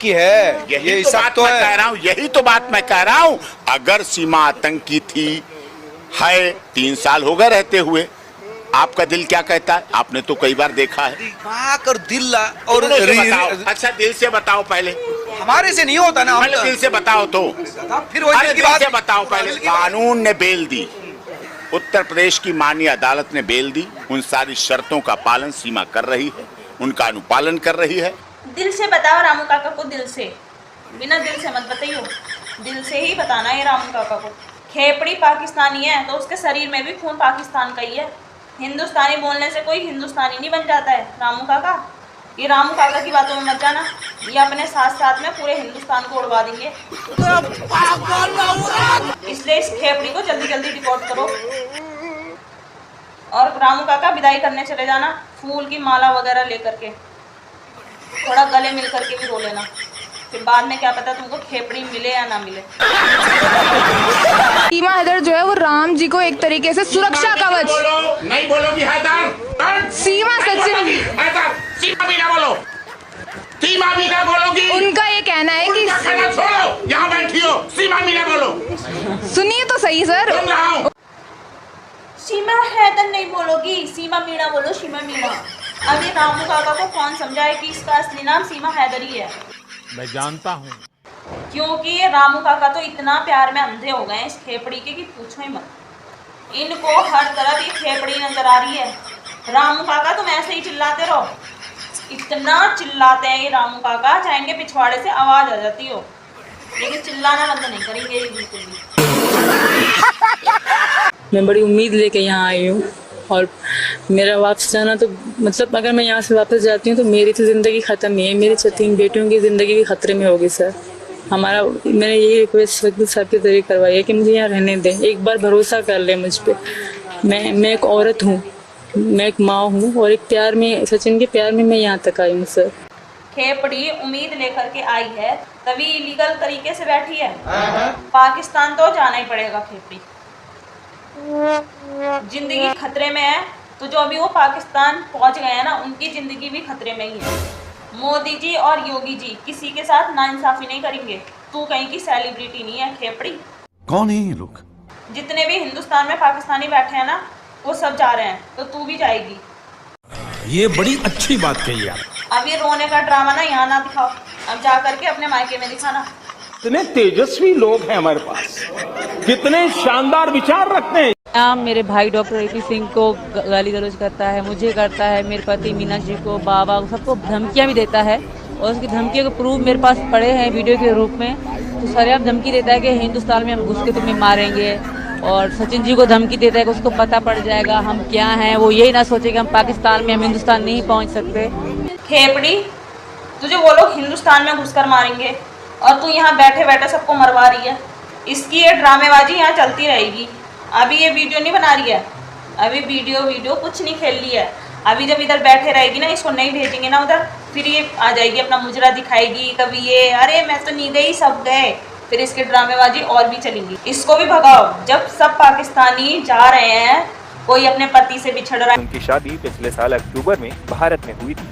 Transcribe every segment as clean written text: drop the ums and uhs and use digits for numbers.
की है। यही तो बात मैं कह रहा हूँ, यही तो बात मैं कह रहा हूँ। अगर सीमा आतंकी थी है 3 साल हो गए रहते हुए, आपका दिल क्या कहता है? आपने तो कई बार देखा है। दिमाग और दिल और अच्छा दिल से बताओ पहले। हमारे से नहीं होता ना, पहले दिल से बताओ तो फिर वही दिल की बात से बताओ पहले। कानून ने बेल दी, उत्तर प्रदेश की माननीय अदालत ने बेल दी। उन सारी शर्तों का पालन सीमा कर रही है, उनका अनुपालन कर रही है। दिल से बताओ रामू काका को, दिल से, बिना दिल से मत बताइयो, दिल से ही बताना है रामू काका को। खेपड़ी पाकिस्तानी है तो उसके शरीर में भी खून पाकिस्तान का ही है। हिंदुस्तानी बोलने से कोई हिंदुस्तानी नहीं बन जाता है रामू काका। ये रामू काका की बातों में मत जाना, ये अपने साथ साथ में पूरे हिंदुस्तान को उड़वा देंगे। इसलिए इस खेपड़ी को जल्दी जल्दी डिपोर्ट करो और रामू काका विदाई करने चले जाना, फूल की माला वगैरह लेकर के, थोड़ा गले मिल करके भी रो लेना, फिर बाद में क्या पता तुमको खेपड़ी मिले या ना मिले। सीमा हैदर जो है वो राम जी को एक तरीके से सुरक्षा कवच। नहीं बोलोगी हैदर? सीमा सचिन, सीमा भी ना बोलो, सीमा भी ना बोलोगी। उनका ये कहना है कि छोड़ो, यहाँ बैठी हो, सीमा भी ना बोलो। सुनिए तो सही सर। सीमा हैदर नहीं बोलोगी, सीमा मीणा बोलो, सीमा मीणा। अभी रामू काका को कौन समझाए कि इसका असली नाम सीमा हैदर ही है। मैं जानता हूँ, क्योंकि ये रामू काका तो इतना प्यार में अंधे हो गए हैं इस खेपड़ी के कि पूछो ही मत। इनको हर तरफ ये खेपड़ी नजर आ रही है। रामू काका तुम ऐसे ही चिल्लाते रहो, इतना चिल्लाते हैं ये रामू काका, चाहेंगे पिछवाड़े से आवाज आ जाती हो, लेकिन चिल्लाना बंद नहीं करेंगे ये बिल्कुल भी। मैं बड़ी उम्मीद लेके यहाँ आई हूँ और मेरा वापस जाना तो मतलब अगर मैं यहाँ से वापस जाती हूँ तो मेरी तो ज़िंदगी ख़त्म ही है, मेरी 3 बेटियों की ज़िंदगी भी खतरे में होगी सर। मैंने यही रिक्वेस्ट वकील साहब के जरिए करवाई है कि मुझे यहाँ रहने दें, एक बार भरोसा कर ले मुझ पर। मैं एक औरत हूँ, मैं एक माँ हूँ और एक प्यार में, सचिन के प्यार में मैं यहाँ तक आई हूँ सर। खेपड़ी उम्मीद लेकर के आई है तभी इलीगल तरीके से बैठी है। पाकिस्तान तो जाना ही पड़ेगा। खेपड़ी जिंदगी खतरे में है तो जो अभी वो पाकिस्तान पहुंच गए हैं ना, उनकी जिंदगी भी खतरे में ही है। मोदी जी और योगी जी किसी के साथ नाइंसाफी नहीं करेंगे। तू कहीं की सेलिब्रिटी नहीं है खेपड़ी। कौन है ये लोग? जितने भी हिंदुस्तान में पाकिस्तानी बैठे हैं ना, वो सब जा रहे हैं, तो तू भी जाएगी। ये बड़ी अच्छी बात कही आप। अब ये रोने का ड्रामा ना यहाँ ना दिखाओ, अब जा करके अपने मायके में दिखाना। कितने तेजस्वी लोग हैं हमारे पास, कितने शानदार विचार रखते हैं। मेरे भाई डॉक्टर AP सिंह को गाली गलौज करता है, मुझे करता है, मेरे पति मीना जी को, बाबा सबको धमकियां भी देता है और उसकी धमकियों के प्रूफ मेरे पास पड़े हैं वीडियो के रूप में। तो सरेआम धमकी देता है कि हिंदुस्तान में हम घुस के तुम्हें मारेंगे और सचिन जी को धमकी देता है कि उसको पता पड़ जाएगा हम क्या हैं, वो यही ना सोचे कि हम पाकिस्तान में, हम हिंदुस्तान नहीं पहुँच सकते। खेपड़ी तुझे वो लोग हिंदुस्तान में घुसकर मारेंगे और तू यहाँ बैठे बैठे सबको मरवा रही है। इसकी ये ड्रामेबाजी यहाँ चलती रहेगी। अभी ये वीडियो नहीं बना रही है, अभी वीडियो कुछ नहीं खेल रही है। अभी जब इधर बैठे रहेगी ना, इसको नहीं भेजेंगे ना उधर, फिर ये आ जाएगी अपना मुजरा दिखाएगी, कभी ये अरे मैं तो नहीं गई सब गए, फिर इसकी ड्रामेबाजी और भी चलेंगी। इसको भी भगाओ। जब सब पाकिस्तानी जा रहे हैं, कोई अपने पति से बिछड़ रहा है, उनकी शादी पिछले साल अक्टूबर में भारत में हुई थी।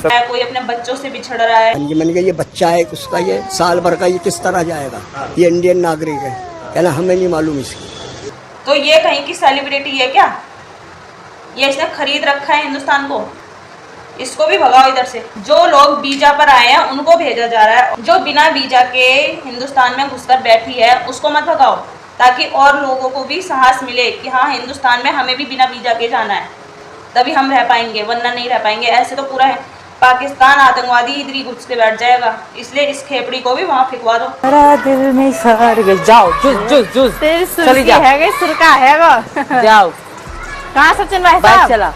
कोई अपने बच्चों से बिछड़ रहा है। मैंने कहा ये बच्चा है उसका, ये साल भर का, ये किस तरह जाएगा? ये इंडियन नागरिक है, कहना हमें नहीं मालूम इसकी। तो ये कहीं की सेलिब्रिटी है क्या? ये इसने खरीद रखा है हिंदुस्तान को। इसको भी भगाओ इधर से। जो लोग वीजा पर आए हैं उनको भेजा जा रहा है, जो बिना वीजा के हिंदुस्तान में घुसकर बैठी है उसको मत भगाओ, ताकि और लोगों को भी साहस मिले कि हाँ हिंदुस्तान में हमें भी बिना वीजा के जाना है, तभी हम रह पाएंगे, वरना नहीं रह पाएंगे। ऐसे तो पूरा है पाकिस्तान आतंकवादी इधर ही घुस के बैठ जाएगा। इसलिए इस खेपड़ी को भी वहाँ फिकवा दो। दिल में सार गए, जाओ जूस चली जा है, सुरका है वो जाओ। कहाँ सचिन भाई बाइक चला,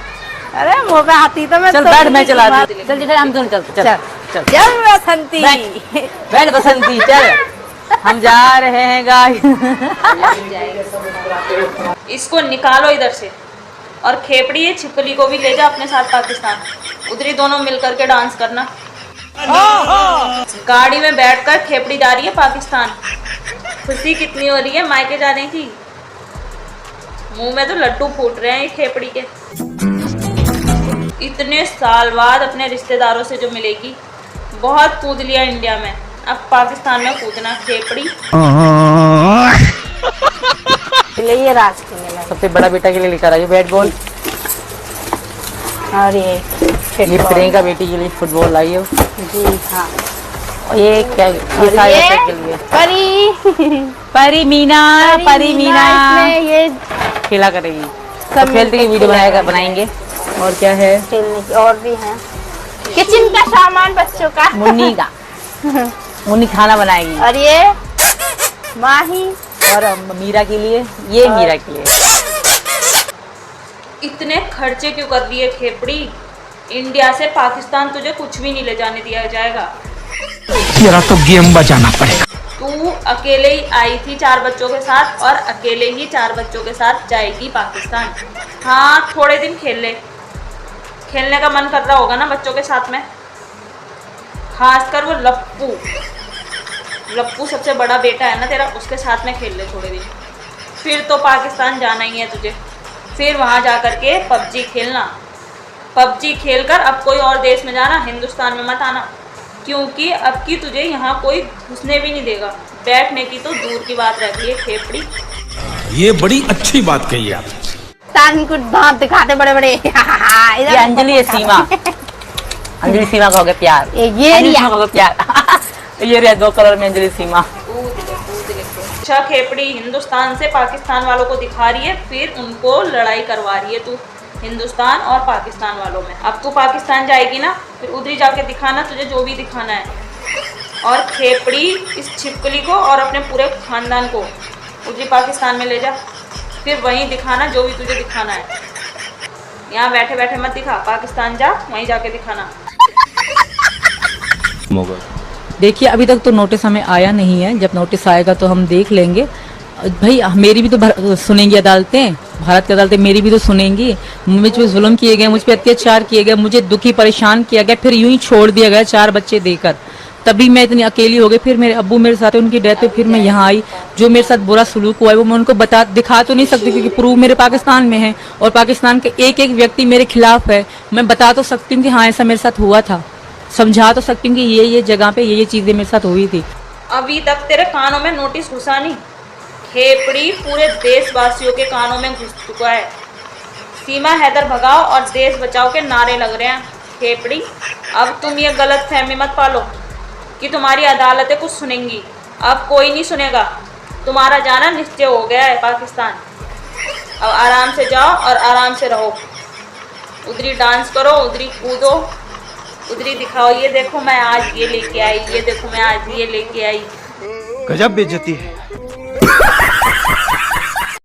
अरे मुँह पे हाथी तो मैं चल बैठ, मैं चला चल जी, हम दोनों चल बसंती, बैठ बसंती चल, हम जा रहे हैं गाइस। इसको निकालो इधर से और खेपड़ी ये छिपकली को भी ले जा अपने साथ पाकिस्तान, उधर ही दोनों मिल करके डांस करना। गाड़ी में बैठकर खेपड़ी जा रही है पाकिस्तान। खुशी कितनी हो रही है मायके जाने की, मुंह में तो लड्डू फूट रहे हैं ये खेपड़ी के। इतने साल बाद अपने रिश्तेदारों से जो मिलेगी बहुत कूद लिया इंडिया में, अब पाकिस्तान में कूदना खेपड़ी। ये राज के लिए सबसे बड़ा बेटा के लिए लेकर आई बैट बॉल, और ये प्रियंका बेटी के लिए फुटबॉल लाई हो जी हाँ। और ये क्या के लिए परी मीना इसमें ये खेला करेगी, सब खेलते की वीडियो बनाएंगे। और क्या है, खेलने की और भी है, किचन का सामान बच्चों का, मुन्नी खाना बनाएगी। और ये माही और मीरा के लिए, ये मीरा के लिए। इतने खर्चे क्यों कर दिए खेपड़ी? इंडिया से पाकिस्तान तुझे कुछ भी नहीं ले जाने दिया जाएगा। तेरा तो गेम बजाना पड़ेगा। तू अकेले ही आई थी 4 बच्चों के साथ और अकेले ही 4 बच्चों के साथ जाएगी पाकिस्तान। हाँ, थोड़े दिन खेल ले, खेलने का मन कर रहा होगा ना बच्चों के साथ में, खासकर वो लप्पू सबसे बड़ा बेटा है ना तेरा, उसके साथ में खेल ले थोड़े दिन, फिर तो पाकिस्तान जाना ही है तुझे। फिर वहाँ जा कर के पबजी खेलना, पबजी खेलकर अब कोई और देश में जाना, हिंदुस्तान में मत आना, क्योंकि अब की तुझे यहाँ कोई घुसने भी नहीं देगा, बैठने की तो दूर की बात रहती है खेपड़ी। ये बड़ी अच्छी बात कही आप। कुछ दांत दिखाते बड़े बड़े। ये अंजलि है, सीमा अंजलि सीमा का हो गया प्यार, ये सीमा का हो गया प्यार। ये रहे 2 कलर में अंजलि सीमा। अच्छा खेपड़ी, हिंदुस्तान से पाकिस्तान वालों को दिखा रही है, फिर उनको लड़ाई करवा रही है तू हिंदुस्तान और पाकिस्तान वालों में। अब तू पाकिस्तान जाएगी ना, फिर उधर ही जाके दिखाना तुझे जो भी दिखाना है। और खेपड़ी, इस छिपकली को और अपने पूरे खानदान को उधर पाकिस्तान में ले जा, फिर वहीं दिखाना जो भी तुझे दिखाना है। यहाँ बैठे बैठे मत दिखा, पाकिस्तान जा, वहीं जाके दिखाना। देखिए अभी तक तो नोटिस हमें आया नहीं है, जब नोटिस आएगा तो हम देख लेंगे। भाई मेरी भी तो सुनेंगी अदालतें, भारत की अदालतें मेरी भी तो सुनेंगी। मुझ पे जुल्म किए गए, मुझ पे अत्याचार किए गए, मुझे दुखी परेशान किया गया, फिर यूं ही छोड़ दिया गया 4 बच्चे देकर, तभी मैं इतनी अकेली हो गई। फिर मेरे अब्बू मेरे साथ है, उनकी डेथ पे फिर मैं यहाँ आई। जो मेरे साथ बुरा सलूक हुआ है वो मैं उनको दिखा तो नहीं सकती, क्योंकि प्रूफ मेरे पाकिस्तान में है और पाकिस्तान के एक व्यक्ति मेरे खिलाफ है। मैं बता तो सकती हूँ कि हाँ ऐसा मेरे साथ हुआ था, समझा तो सकती हूँ कि ये जगह पे ये चीजें मेरे साथ हुई थी। अभी तक तेरे कानों में नोटिस घुसा नहीं, खेपड़ी पूरे देशवासियों के कानों में घुस चुका है। सीमा हैदर भगाओ और देश बचाओ के नारे लग रहे हैं। खेपड़ी, अब तुम ये गलत फहमी मत पालो कि तुम्हारी अदालतें कुछ सुनेंगी, अब कोई नहीं सुनेगा। तुम्हारा जाना निश्चय हो गया है पाकिस्तान। अब आराम से जाओ और आराम से रहो, उधरी डांस करो, उधरी कूदो, उधरी दिखाओ, ये देखो मैं आज ये लेके आई, ये देखो मैं आज ये लेके आई। गजब बेइज्जती है।